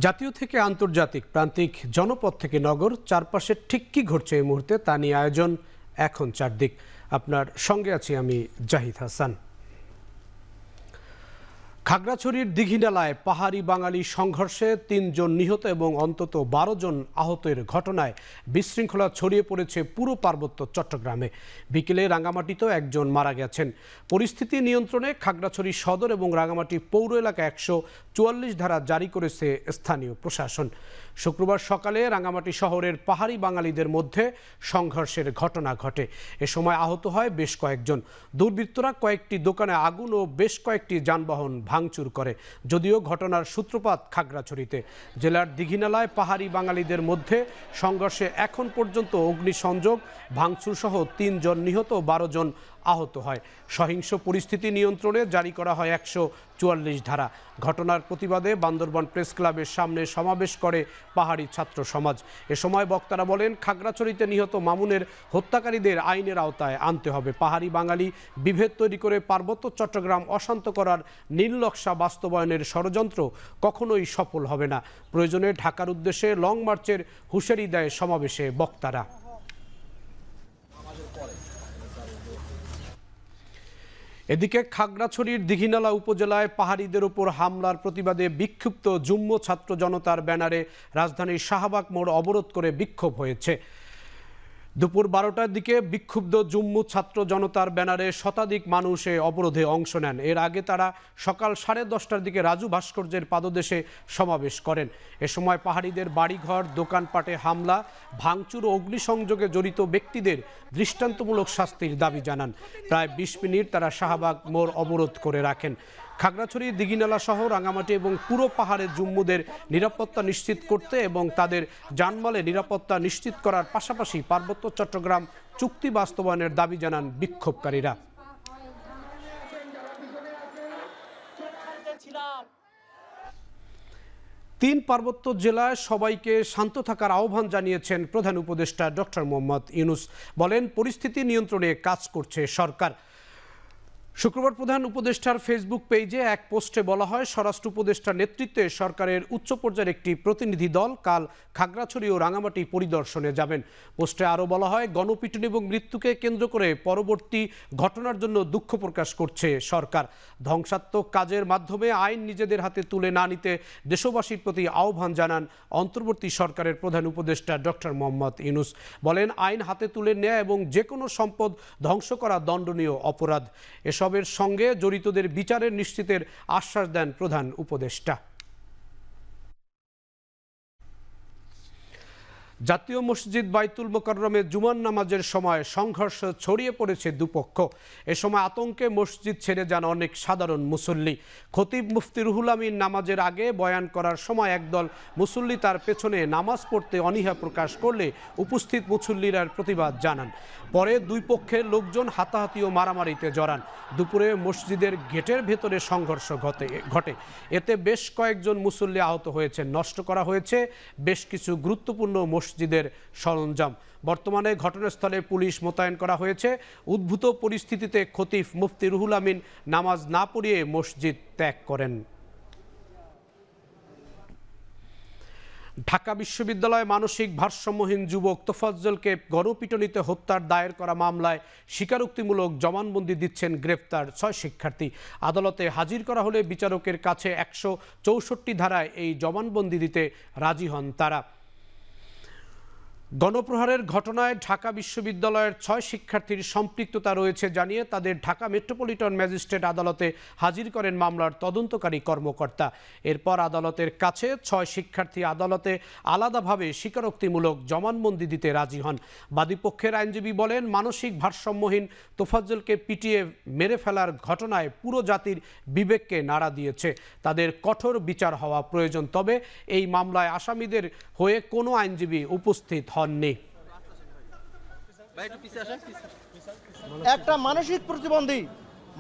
জাতীয় থেকে আন্তর্জাতিক, প্রান্তিক, জনপদ থেকে নগর, চারপাশে ঠিক কি ঘটছে এই মুহূর্তে তা নিয়ে আয়োজন এখন চারদিক। আপনার সঙ্গে আছি আমি জাহিদ হাসান। খাগড়াছড়ির দিঘিনালায় পাহাড়ি বাঙালি সংঘর্ষে ৩ জন নিহত এবং অন্তত ১২ জন আহতের ঘটনায় বিশৃঙ্খলা ছড়িয়ে পড়েছে পুরো পার্বত্য চট্টগ্রামে। বিকেলে রাঙ্গামাটিতেও একজন মারা গেছেন। পরিস্থিতি নিয়ন্ত্রণে খাগড়াছড়ি সদর এবং রাঙ্গামাটি পৌর এলাকায় ১৪৪ ধারা জারি করেছে স্থানীয় প্রশাসন। শুক্রবার সকালে রাঙ্গামাটি শহরের পাহাড়ি বাঙালিদের মধ্যে সংঘর্ষের ঘটনা ঘটে। এ সময় আহত হয় বেশ কয়েকজন। দুর্বৃত্তরা কয়েকটি দোকানে আগুন ও বেশ কয়েকটি যানবাহন ভাঙচুর করে। যদিও ঘটনার সূত্রপাত খাগড়াছড়িতে। জেলার দিঘিনালায় পাহাড়ি বাঙালিদের মধ্যে সংঘর্ষে এখন পর্যন্ত অগ্নিসংযোগ, ভাঙচুর সহ ৩ জন নিহত, ১২ জন আহত হয়। সহিংস পরিস্থিতি নিয়ন্ত্রণে জারি করা হয় ১৪৪ ধারা। ঘটনার প্রতিবাদে বান্দরবান প্রেস ক্লাবের সামনে সমাবেশ করে পাহাড়ি ছাত্র সমাজ। এ সময় বক্তারা বলেন, খাগড়াছড়িতে নিহত মামুনের হত্যাকারীদের আইনের আওতায় আনতে হবে। পাহাড়ি বাঙালি বিভেদ তৈরি করে পার্বত্য চট্টগ্রাম অশান্ত করার নীল নকশা বাস্তবায়নের ষড়যন্ত্র কখনোই সফল হবে না। প্রয়োজনে ঢাকার উদ্দেশ্যে লং মার্চের হুঁশিয়ারি দেয় সমাবেশে বক্তারা। এদিকে খাগড়াছড়ির দিঘিনালা উপজেলায় পাহাড়িদের উপর হামলার প্রতিবাদে বিক্ষুব্ধ যুগ্ম ছাত্র জনতার ব্যানারে রাজধানীর শাহবাগ মোড় অবরোধ করে বিক্ষোভ হয়েছে। দুপুর ১২টার দিকে বিক্ষুব্ধ যুগ্ম ছাত্র জনতার ব্যানারে শতাধিক মানুষ অবরোধে অংশ নেন। এর আগে তারা সকাল 10:30টার দিকে রাজু ভাস্কর্যের পাদদেশে সমাবেশ করেন। এ সময় পাহাড়িদের বাড়িঘর, দোকানপাটে হামলা, ভাঙচুর ও অগ্নিসংযোগে জড়িত ব্যক্তিদের দৃষ্টান্তমূলক শাস্তির দাবি জানান। প্রায় ২০ মিনিট তারা শাহবাগ মোড় অবরোধ করে রাখেন। খাগড়াছড়ি, দিঘিনালা সহ রাঙ্গামাটি এবং পুরো পাহাড়ের জুম্মুদের নিরাপত্তা নিশ্চিত করতে এবং তাদের জানমালে নিরাপত্তা নিশ্চিত করার পাশাপাশি পার্বত্য চট্টগ্রাম চুক্তি বাস্তবায়নের দাবি জানান বিক্ষোভকারীরা। ৩ পার্বত্য জেলায় সবাইকে শান্ত থাকার আহ্বান জানিয়েছেন প্রধান উপদেষ্টা ডক্টর মোহাম্মদ ইউনূস। বলেন, পরিস্থিতি নিয়ন্ত্রণে কাজ করছে সরকার। শুক্রবার প্রধান উপদেষ্টার ফেসবুক পেজে এক পোস্টে বলা হয়, স্বরাষ্ট্র উপদেষ্টার নেতৃত্বে সরকারের উচ্চ পর্যায়ের একটি প্রতিনিধি দল কাল খাগড়াছড়ি ও রাঙ্গামাটি পরিদর্শনে যাবেন। পোস্টে আরও বলা হয়, গণপিটুনি এবং মৃত্যুকে কেন্দ্র করে পরবর্তী ঘটনার জন্য দুঃখ প্রকাশ করছে সরকার। ধ্বংসাত্মক কাজের মাধ্যমে আইন নিজেদের হাতে তুলে না নিতে দেশবাসীর প্রতি আহ্বান জানান অন্তর্বর্তী সরকারের প্রধান উপদেষ্টা ডক্টর মোহাম্মদ ইউনূস। বলেন, আইন হাতে তুলে নেয়া এবং যে কোনো সম্পদ ধ্বংস করা দণ্ডনীয় অপরাধ। এসবের সঙ্গে জড়িতদের বিচারের নিশ্চিতের আশ্বাস দেন প্রধান উপদেষ্টা। জাতীয় মসজিদ বাইতুল মোকাররমে জুমার নামাজের সময় সংঘর্ষ ছড়িয়ে পড়েছে দুপক্ষ। এ সময় আতঙ্কে মসজিদ ছেড়ে যান অনেক সাধারণ মুসল্লি। খতিব মুফতি রুহুল আমিন নামাজের আগে বয়ান করার সময় একদল মুসল্লি তার পেছনে নামাজ পড়তে অনীহা প্রকাশ করলে উপস্থিত মুসল্লিরা প্রতিবাদ জানান। পরে দুই পক্ষের লোকজন হাতাহাতি ও মারামারিতে জড়ান। দুপুরে মসজিদের গেটের ভেতরে সংঘর্ষ ঘটে। এতে বেশ কয়েকজন মুসল্লি আহত হয়েছেন। নষ্ট করা হয়েছে বেশ কিছু গুরুত্বপূর্ণ মসজিদের সরঞ্জাম। বর্তমানে ঘটনাস্থলে পুলিশ মোতায়েন করা হয়েছে। উদ্ভূত পরিস্থিতিতে খতিব মুফতি রুহুল আমিন নামাজ না পড়িয়ে মসজিদ ত্যাগ করেন। ঢাকা বিশ্ববিদ্যালয়ে মানসিক ভারসাম্যহীন যুবক তোফাজ্জলকে গণপিটুনিতে হত্যার দায়ের করা মামলায় স্বীকারোক্তিমূলক জবানবন্দি দিচ্ছেন গ্রেপ্তার ৬ শিক্ষার্থী। আদালতে হাজির করা হলে বিচারকের কাছে ১৬৪ ধারায় এই জবানবন্দি দিতে রাজি হন তারা। গণপ্রহারের ঘটনায় ঢাকা বিশ্ববিদ্যালয়ের ৬ শিক্ষার্থীর সম্পৃক্ততা রয়েছে জানিয়ে তাদের ঢাকা মেট্রোপলিটন ম্যাজিস্ট্রেট আদালতে হাজির করেন মামলার তদন্তকারী কর্মকর্তা। এরপর আদালতের কাছে ৬ শিক্ষার্থী আদালতে আলাদাভাবে স্বীকারোক্তিমূলক জবানবন্দি দিতে রাজি হন। বাদীপক্ষের আইনজীবী বলেন, মানসিক ভারসাম্যহীন তোফাজ্জলকে পিটিয়ে মেরে ফেলার ঘটনায় পুরো জাতির বিবেককে নাড়া দিয়েছে। তাদের কঠোর বিচার হওয়া প্রয়োজন। তবে এই মামলায় আসামিদের হয়ে কোনো আইনজীবী উপস্থিত হননি। একটা মানসিক প্রতিবন্ধী,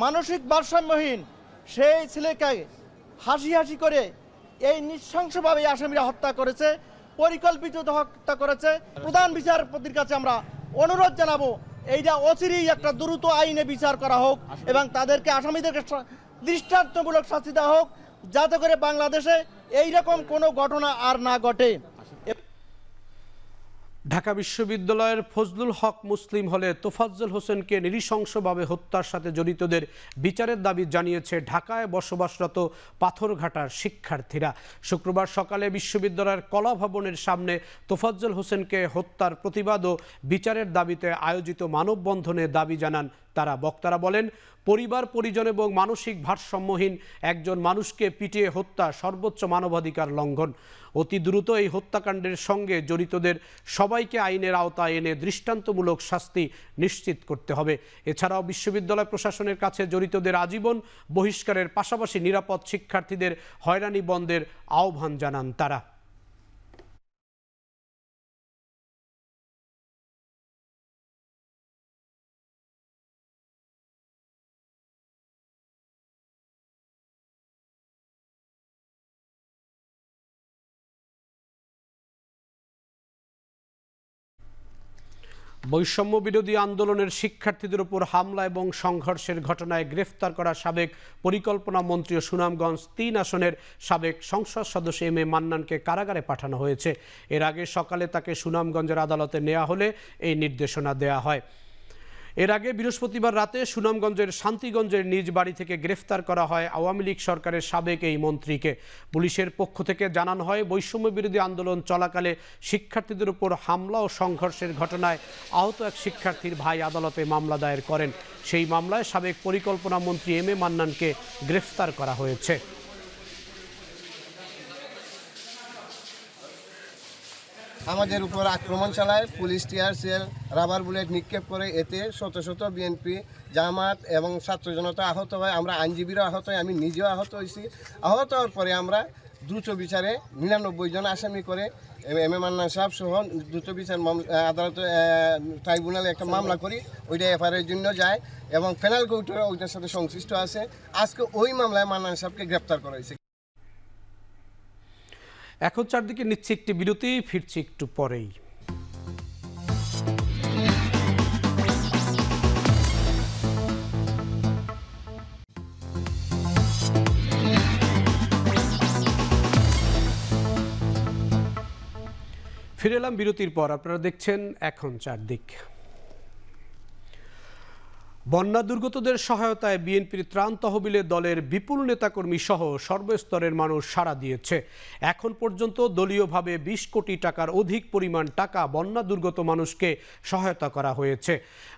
মানসিক ভারসাম্যহীন সেই ছেলেকে হাসি হাসি করে এই নৃশংসভাবে আসামিরা হত্যা করেছে, পরিকল্পিত হত্যা করেছে। প্রধান বিচারপতির কাছে আমরা অনুরোধ জানাবো, এইটা অচিরেই একটা দ্রুত আইনে বিচার করা হোক এবং তাদেরকে আসামিদেরকে দৃষ্টান্তমূলক শাস্তি দেওয়া হোক। যাতে করে বাংলাদেশে এইরকম কোনো ঘটনা আর না ঘটে। ঢাকা বিশ্ববিদ্যালয়ের ফজলুল হক মুসলিম হলে তোফাজ্জল হোসেনকে নৃশংসভাবে হত্যার সাথে জড়িতদের বিচারের দাবি জানিয়েছে ঢাকায় বসবাসরত পাথরঘাটার শিক্ষার্থীরা। শুক্রবার সকালে বিশ্ববিদ্যালয়ের কলা ভবনের সামনে তোফাজ্জল হোসেনকে হত্যার প্রতিবাদ ও বিচারের দাবিতে আয়োজিত মানববন্ধনে দাবি জানান তারা। বক্তারা বলেন, পরিবার পরিজন এবং মানসিক ভারসাম্যহীন একজন মানুষকে পিটিয়ে হত্যা সর্বোচ্চ মানবাধিকার লঙ্ঘন। অতি দ্রুত এই হত্যাকাণ্ডের সঙ্গে জড়িতদের সবাইকে আইনের আওতায় এনে দৃষ্টান্তমূলক শাস্তি নিশ্চিত করতে হবে। এছাড়াও বিশ্ববিদ্যালয় প্রশাসনের কাছে জড়িতদের আজীবন বহিষ্কারের পাশাপাশি নিরাপদ শিক্ষার্থীদের হয়রানি বন্ধের আহ্বান জানান তারা। বৈষম্য বিরোধী আন্দোলনের শিক্ষার্থীদের উপর হামলা এবং সংঘর্ষের ঘটনায় গ্রেফতার করা সাবেক পরিকল্পনা মন্ত্রী ও সুনামগঞ্জ ৩ আসনের সাবেক সংসদ সদস্য এম এ মান্নানকে কারাগারে পাঠানো হয়েছে। এর আগে সকালে তাকে সুনামগঞ্জের আদালতে নেওয়া হলে এই নির্দেশনা দেয়া হয়। এর আগে বৃহস্পতিবার রাতে সুনামগঞ্জের শান্তিগঞ্জের নিজ বাড়ি থেকে গ্রেফতার করা হয় আওয়ামী লীগ সরকারের সাবেক এই মন্ত্রীকে। পুলিশের পক্ষ থেকে জানানো হয়, বৈষম্য বিরোধী আন্দোলন চলাকালে শিক্ষার্থীদের উপর হামলা ও সংঘর্ষের ঘটনায় আহত এক শিক্ষার্থীর ভাই আদালতে মামলা দায়ের করেন। সেই মামলায় সাবেক পরিকল্পনা মন্ত্রী এম এ মান্নানকে গ্রেফতার করা হয়েছে। আমাদের উপর আক্রমণ চালায়, police tear shell rubber bullet নিক্ষেপ করে। এতে শত শত বিএনপি জামাত এবং ছাত্র জনতা আহত হয়। আমরা আইনজীবীরা আহত হয়, আমি নিজেও আহত হয়েছি। আহত হওয়ার পরে আমরা দ্রুত বিচারে 99 জন আসামি করে এম এ মান্নান সাহেব সহ দ্রুত বিচার আদালত ট্রাইব্যুনালে একটা মামলা করি। ওইটা এফআইআরের জন্য যায় এবং পেনাল কোর্টে ওইটার সাথে সংশ্লিষ্ট আছে। আজকে ওই মামলায় মান্নান সাহেবকে গ্রেপ্তার করা হয়েছে। এখন চারদিকে নিচ্ছে একটি বিরতি, ফিরছি একটু পরেই। ফিরে এলাম বিরতির পর। আপনারা দেখছেন এখন চারদিক। বন্যা দুর্গতদের সহায়তায় বিএনপির ত্রাণ তহবিলে দলের বিপুল নেতাকর্মী সহ সর্বস্তরের মানুষ সাড়া দিয়েছে। এখন পর্যন্ত দলীয়ভাবে 20 কোটি টাকার অধিক পরিমাণ টাকা বন্যা দুর্গত মানুষকে সহায়তা করা হয়েছে।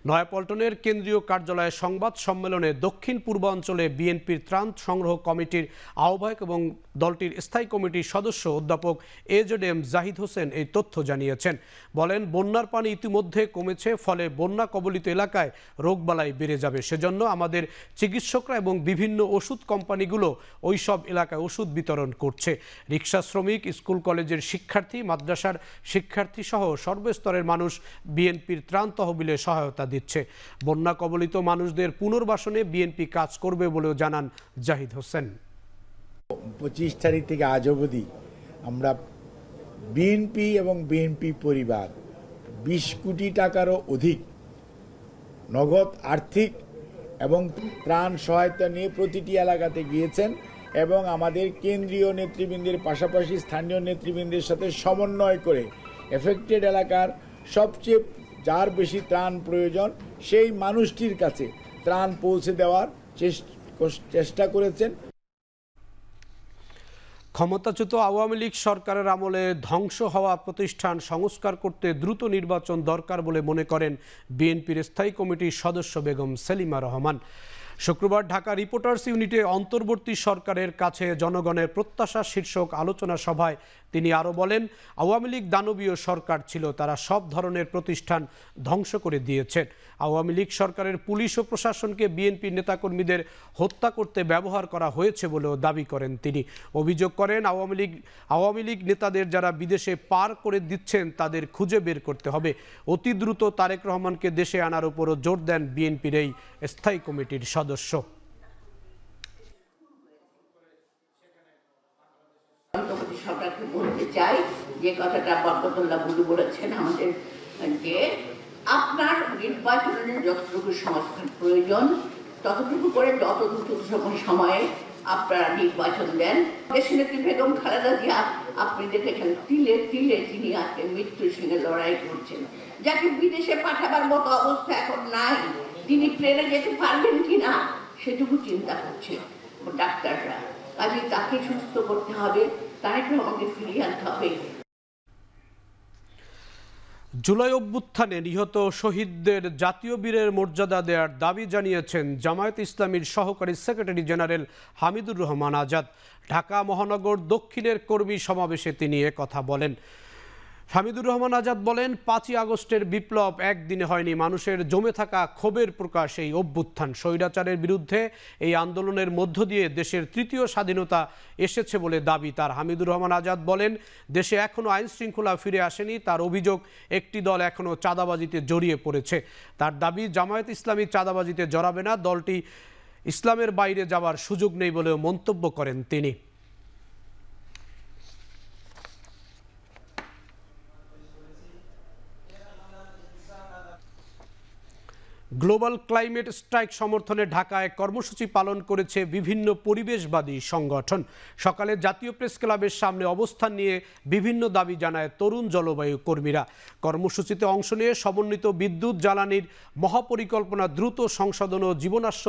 নয়াপল্টনের কেন্দ্রীয় কার্যালয়ে সংবাদ সম্মেলনে দক্ষিণ পূর্বাঞ্চলে বিএনপির ত্রাণ সংগ্রহ কমিটির আহ্বায়ক এবং দলটির স্থায়ী কমিটির সদস্য অধ্যাপক এজেডএম জাহিদ হোসেন এই তথ্য জানিয়েছেন। বলেন, বন্যার পানি ইতিমধ্যে কমেছে, ফলে বন্যা কবলিত এলাকায় রোগবালাই বেড়ে যাবে। সেজন্য আমাদের চিকিৎসকরা এবং বিভিন্ন ওষুধ কোম্পানিগুলো ওই সব এলাকায় ওষুধ বিতরণ করছে। রিক্সা শ্রমিক, স্কুল কলেজের শিক্ষার্থী, মাদ্রাসার শিক্ষার্থী সহ সর্বস্তরের মানুষ বিএনপির ত্রাণ তহবিলে সহায়তা দিচ্ছে। বন্যা কবলিত মানুষদের পুনর্বাসনে বিএনপি কাজ করবে বলেও জানান জাহিদ হোসেন। 25 তারিখ থেকে আজ অবধি আমরা বিএনপি এবং বিএনপি পরিবার 20 কোটি টাকারও অধিক নগদ আর্থিক এবং ত্রাণ সহায়তা নিয়ে প্রতিটি এলাকাতে গিয়েছেন এবং আমাদের কেন্দ্রীয় নেতৃবৃন্দের পাশাপাশি স্থানীয় নেতৃবৃন্দের সাথে সমন্বয় করে এফেক্টেড এলাকার সবচেয়ে যার বেশি ত্রাণ প্রয়োজন সেই মানুষটির কাছে ত্রাণ পৌঁছে দেওয়ার চেষ্টা করেছেন। ক্ষমতাচ্যুত আওয়ামী লীগ সরকারের আমলে ধ্বংস হওয়া প্রতিষ্ঠান সংস্কার করতে দ্রুত নির্বাচন দরকার বলে মনে করেন বিএনপির স্থায়ী কমিটির সদস্য বেগম সেলিমা রহমান। শুক্রবার ঢাকা রিপোর্টার্স ইউনিটে অন্তর্বর্তী সরকারের কাছে জনগণের প্রত্যাশা শীর্ষক আলোচনা সভায় তিনি আরও বলেন, আওয়ামী লীগ দানবীয় সরকার ছিল, তারা সব ধরনের প্রতিষ্ঠান ধ্বংস করে দিয়েছেন। আওয়ামী লীগ সরকারের পুলিশ ও প্রশাসনকে বিএনপি নেতাকর্মীদের হত্যা করতে ব্যবহার করা হয়েছে বলেও দাবি করেন তিনি। অভিযোগ করেন, আওয়ামী লীগ নেতাদের যারা বিদেশে পার করে দিচ্ছেন তাদের খুঁজে বের করতে হবে। অতি দ্রুত তারেক রহমানকে দেশে আনার উপরও জোর দেন বিএনপির এই স্থায়ী কমিটির সদস্য। সরকারকে বলতে চাই যে কথাটা বরকতুল্লাহ বুলু বলেছেন আমাদের, যে আপনার নির্বাচনের যতটুকু সংস্কার প্রয়োজন ততটুকু করে যত দ্রুত সময়ে আপনারা নির্বাচন দেন। দেশনেত্রী বেগম খালেদা জিয়া আপনি দেখেছেন তিলে তিলে তিনি আজকে মৃত্যুর সঙ্গে লড়াই করছেন, যাকে বিদেশে পাঠাবার মতো অবস্থা এখন নাই। তিনি প্লেনে যেতে পারবেন কিনা সেটুকু চিন্তা করছে ডাক্তাররা। কাজে তাকে সুস্থ করতে হবে, তাকে আমাকে ফিরিয়ে আনতে হবে। জুলাই অভ্যুত্থানে নিহত শহীদদের জাতীয় বীরের মর্যাদা দেওয়ার দাবি জানিয়েছেন জামায়াত ইসলামীর সহকারী সেক্রেটারি জেনারেল হামিদুর রহমান আজাদ। ঢাকা মহানগর দক্ষিণের কর্মী সমাবেশে তিনি একথা বলেন। হামিদুর রহমান আজাদ বলেন, 5ই আগস্টের বিপ্লব একদিনে হয়নি, মানুষের জমে থাকা ক্ষোভের প্রকাশ এই অভ্যুত্থান। স্বৈরাচারের বিরুদ্ধে এই আন্দোলনের মধ্য দিয়ে দেশের তৃতীয় স্বাধীনতা এসেছে বলে দাবি তার। হামিদুর রহমান আজাদ বলেন, দেশে এখনও আইন শৃঙ্খলা ফিরে আসেনি। তার অভিযোগ, একটি দল এখনও চাঁদাবাজিতে জড়িয়ে পড়েছে। তার দাবি, জামায়াত ইসলামী চাঁদাবাজিতে জড়াবে না, দলটি ইসলামের বাইরে যাওয়ার সুযোগ নেই বলেও মন্তব্য করেন তিনি। গ্লোবাল ক্লাইমেট স্ট্রাইক সমর্থনে ঢাকায় কর্মসূচি পালন করেছে বিভিন্ন পরিবেশবাদী সংগঠন। সকালে জাতীয় প্রেস ক্লাবের সামনে অবস্থান নিয়ে বিভিন্ন দাবি জানায় তরুণ জলবায়ু কর্মীরা। কর্মসূচিতে অংশ নিয়ে সমন্বিত বিদ্যুৎ জ্বালানির মহাপরিকল্পনা দ্রুত সংশোধন ও জীবনাশ্য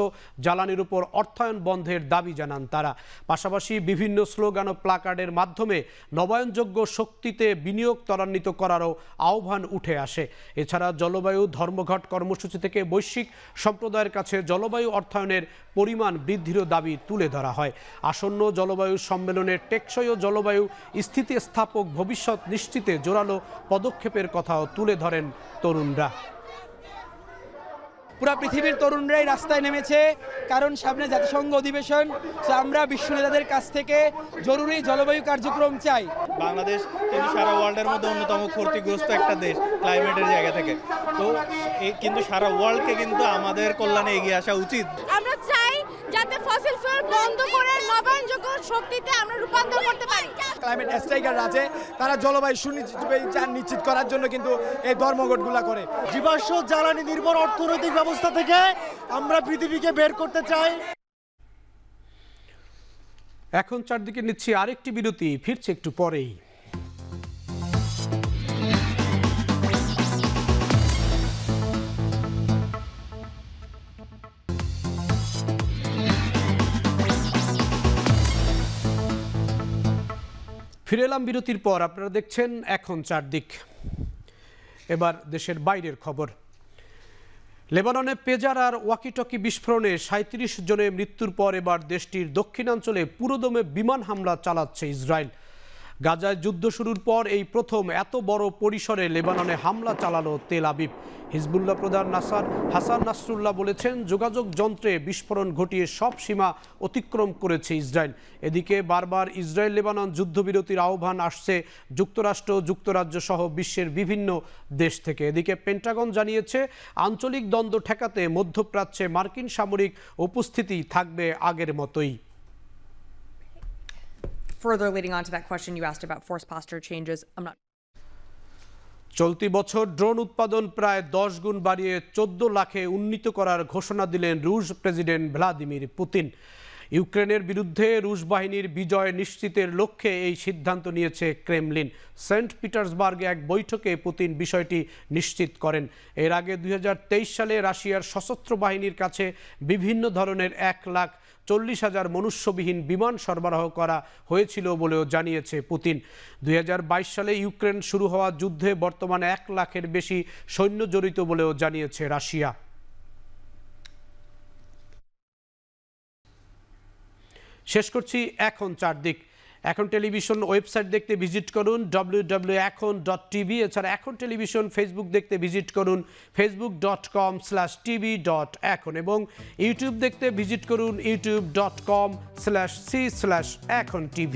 জ্বালানির উপর অর্থায়ন বন্ধের দাবি জানান তারা। পাশাপাশি বিভিন্ন স্লোগান ও প্লাকার্ডের মাধ্যমে নবায়নযোগ্য শক্তিতে বিনিয়োগ ত্বরান্বিত করারও আহ্বান উঠে আসে। এছাড়া জলবায়ু ধর্মঘট কর্মসূচি থেকে বৈশ্বিক সম্প্রদায়ের কাছে জলবায়ু অর্থায়নের পরিমাণ বৃদ্ধিরও দাবি তুলে ধরা হয়। আসন্ন জলবায়ু সম্মেলনের টেকসই ও জলবায়ু স্থিতিস্থাপক ভবিষ্যৎ নিশ্চিতে জোরালো পদক্ষেপের কথাও তুলে ধরেন তরুণরা। পুরা পৃথিবীর তরুণরাই রাস্তায় নেমেছে, কারণ সামনে জাতিসংঘ অধিবেশন। তো আমরা বিশ্ব নেতাদের কাছ থেকে জরুরি জলবায়ু কার্যক্রম চাই। বাংলাদেশ কিন্তু সারা ওয়ার্ল্ডের মধ্যে অন্যতম ক্ষতিগ্রস্ত একটা দেশ ক্লাইমেটের জায়গা থেকে। তো কিন্তু সারা ওয়ার্ল্ডকে কিন্তু আমাদের কল্যাণে এগিয়ে আসা উচিত। আমরা চাই যাতে ফসিল ফুয়েল বন্ধ করে নবায়নযোগ্য শক্তিতে আমরা রূপান্তর করতে পারি। ক্লাইমেট স্ট্রাইকাররা আছে, তারা জলবায়ু নিশ্চিত করার জন্য কিন্তু এই ধর্মঘটগুলো করে। জীবাশ্ম জ্বালানি নির্ভর অর্থনৈতিক ব্যবস্থা থেকে আমরা পৃথিবীকে বের করতে চাই। এখন চারদিকে নিচ্ছি আরেকটি বিরতি, ফিরছে একটু পরেই। ফিরে এলাম বিরতির পর। আপনারা দেখছেন এখন চারদিক। এবার দেশের বাইরের খবর। লেবাননে পেজার আর ওয়াকিটকি বিস্ফোরণে 37 জনের মৃত্যুর পর এবার দেশটির দক্ষিণাঞ্চলে পুরোদমে বিমান হামলা চালাচ্ছে ইসরায়েল। গাজায় যুদ্ধ শুরুর পর এই প্রথম এত বড় পরিসরে লেবাননে হামলা চালালো তেল আবিব। হিজবুল্লাহ প্রধান হাসান নাসরুল্লাহ বলেছেন, যোগাযোগ যন্ত্রে বিস্ফোরণ ঘটিয়ে সব সীমা অতিক্রম করেছে ইসরায়েল। এদিকে বারবার ইসরায়েল লেবানন যুদ্ধবিরতির আহ্বান আসছে যুক্তরাষ্ট্র, যুক্তরাজ্য সহ বিশ্বের বিভিন্ন দেশ থেকে। এদিকে পেন্টাগন জানিয়েছে, আঞ্চলিক দ্বন্দ্ব ঠেকাতে মধ্যপ্রাচ্যে মার্কিন সামরিক উপস্থিতি থাকবে আগের মতোই। Further leading on to that question you asked about force posture changes, চলতি বছর ড্রোন উৎপাদন প্রায় 10 গুণ বাড়িয়ে 14 লাখে উন্নীত করার ঘোষণা দিলেন রুশ প্রেসিডেন্ট ভ্লাদিমির পুতিন। ইউক্রেনের বিরুদ্ধে রুশ বাহিনীর বিজয় নিশ্চিতের লক্ষ্যে এই সিদ্ধান্ত নিয়েছে ক্রেমলিন। সেন্ট পিটার্সবার্গে এক বৈঠকে পুতিন বিষয়টি নিশ্চিত করেন। এর আগে 2023 সালে রাশিয়ার সশস্ত্র বাহিনীর কাছে বিভিন্ন ধরনের 1,40,000 মনুষ্যবিহীন বিমান সরবরাহ করা হয়েছিল বলেও জানিয়েছে পুতিন। 2022 সালে ইউক্রেন শুরু হওয়া যুদ্ধে বর্তমানে 1 লাখের বেশি সৈন্য জড়িত বলেও জানিয়েছে রাশিয়া। শেষ করছি এখন চারদিক। এখন টেলিভিশন ওয়েবসাইট দেখতে ভিজিট করুন www.ekon.tv। এছাড়া এখন টেলিভিশন ফেসবুক দেখতে ভিজিট করুন facebook.com/tv.ekon এবং ইউটিউব দেখতে ভিজিট করুন youtube.com/c/ekontv।